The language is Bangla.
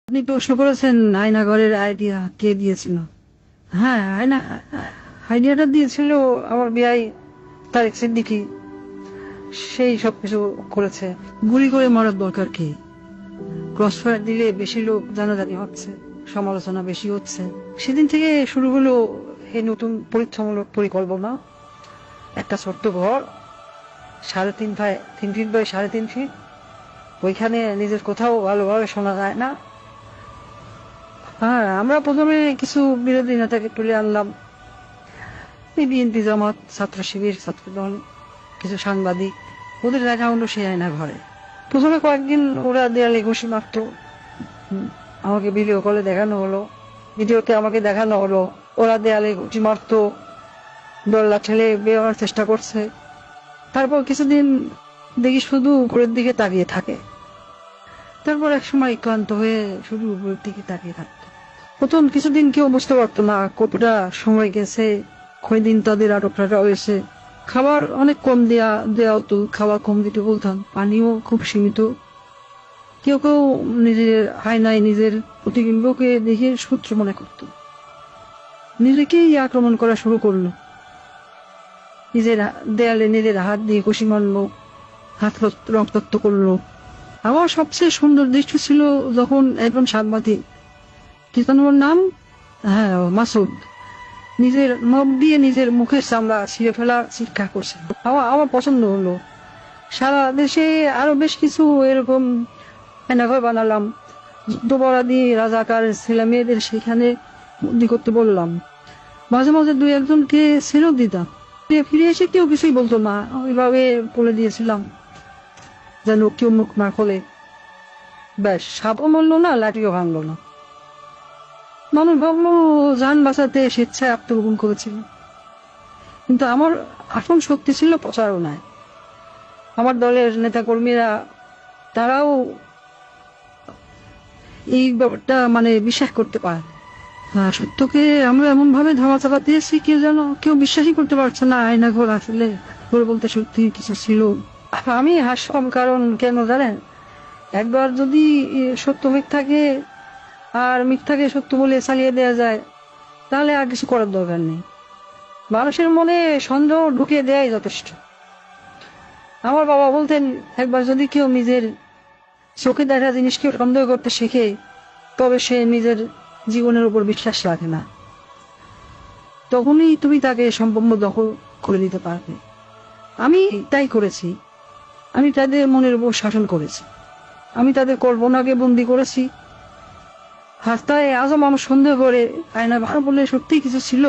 আপনি প্রশ্ন করেছেন আয়নাঘরের আইডিয়া কে দিয়েছিল। হ্যাঁ, আইডিয়াটা দিয়েছিল আমার বিয়াই তারেক সিদ্দিকী। সেই সবকিছু করেছে। গুলি করে মারার দরকার কি? ক্রসফায়ার দিলে বেশি লোক জানাজানি হচ্ছে, সমালোচনা বেশি হচ্ছে। সেদিন থেকে শুরু হলো এই নতুন পরীক্ষামূলক পরিকল্পনা। একটা ছোট্ট ঘর, 3.5 ফিট বাই 3.5 ফিট। ওইখানে নিজের কোথাও ভালোভাবে শোনা যায় না। হ্যাঁ, আমরা প্রথমে কিছু বিরোধী নেতাকে তুলে আনলাম, এই বিএনপি, জামাত, ছাত্র শিবির, ছাত্রদল, কিছু সাংবাদিক। ওদের দেখা হলো সেই আয়না ঘরে। প্রথমে কয়েকদিন ওরা দেয়ালে ঘুষি মারত। আমাকে ভিডিও কলে দেখানো হলো, ভিডিওতে আমাকে দেখানো হলো ওরা দেয়ালে ঘুষি মারত, দল্লা ঠেলে বেরোনোর চেষ্টা করছে। তারপর কিছুদিন দেখি শুধু উপরের দিকে তাকিয়ে থাকে। তারপর এক সময় ক্লান্ত হয়ে শুধু উপরের দিকে তাকিয়ে থাকতো। প্রথম কিছুদিন কেউ বুঝতে পারতো না কতটা সময় গেছে, কয়দিন তাদের আটক রাখা হয়েছে। খাবার অনেক কম দেওয়া হতো, খাবার কম দিতে বলতাম, পানিও খুব সীমিত। কেউ কেউ নিজের আয়নায় নিজের প্রতিবিম্বকে দেখে শত্রু মনে করত, নিজেকেই আক্রমণ করা শুরু করলো। নিজের দেয়ালে নিজের হাত দিয়ে ঘুষি মারলো, হাত রক্তাক্ত করলো। আমার সবচেয়ে সুন্দর দৃশ্য ছিল যখন একজন সাংবাদিক, কি যেন ওর নাম, হ্যাঁ মাসুদ, নিজের নখ দিয়ে নিজের মুখের চামড়া ছিঁড়ে ফেলা চিৎকার করছে। আমার পছন্দ হলো। সারা দেশে আরো বেশ কিছু এরকম এনাঘর বানালাম। যুদ্ধপরাধী রাজাকার ছেলে মেয়েদের সেখানে বন্দি করতে বললাম। মাঝে মাঝে দুই একজনকে ছেড়েও দিতাম। ফিরে এসে কেউ কিছুই বলতো না, ওইভাবে বলে দিয়েছিলাম যেন কেউ মুখ না খোলে। ব্যাস, সাপও মরলো না, লাঠিও ভাঙলো না। মানুষ ভাবলো যান বাঁচাতে স্বেচ্ছায় আত্মগোপন করেছিল, কিন্তু আমার আসল শক্তি ছিল প্রচারণায়। আমার দলের নেতা কর্মীরা, তারাও এই ব্যাপারটা বিশ্বাস করতে পারে। সত্যকে আমরা এমন ভাবে ধামাচাপা দিয়েছি কেউ বিশ্বাসই করতে পারছে না আয়না ঘর আসলে ঘর বলতে সত্যি কিছু ছিল। আমি হাসলাম, কারণ কেন জানেন, একবার যদি সত্য মিথ্যাকে আর মিথ্যাকে সত্য বলে চালিয়ে দেওয়া যায়, তাহলে আর কিছু করার দরকার নেই। মানুষের মনে সন্দেহ ঢুকিয়ে দেওয়াই যথেষ্ট। আমার বাবা বলতেন, একবার যদি কেউ নিজের চোখে দেখা জিনিসকে সন্দেহ করতে শেখে, তবে সে নিজের জীবনের উপর বিশ্বাস রাখে না। তখনই তুমি তাকে সম্পূর্ণ দখল করে দিতে পারবে। আমি তাই করেছি। আমি তাদের মনের উপর শাসন করেছি। আমি তাদের কল্পনাকে বন্দি করেছি। রাস্তায় আজও মানুষ সন্দেহ করে আয়না ভালো বলে সত্যি কিছু ছিল।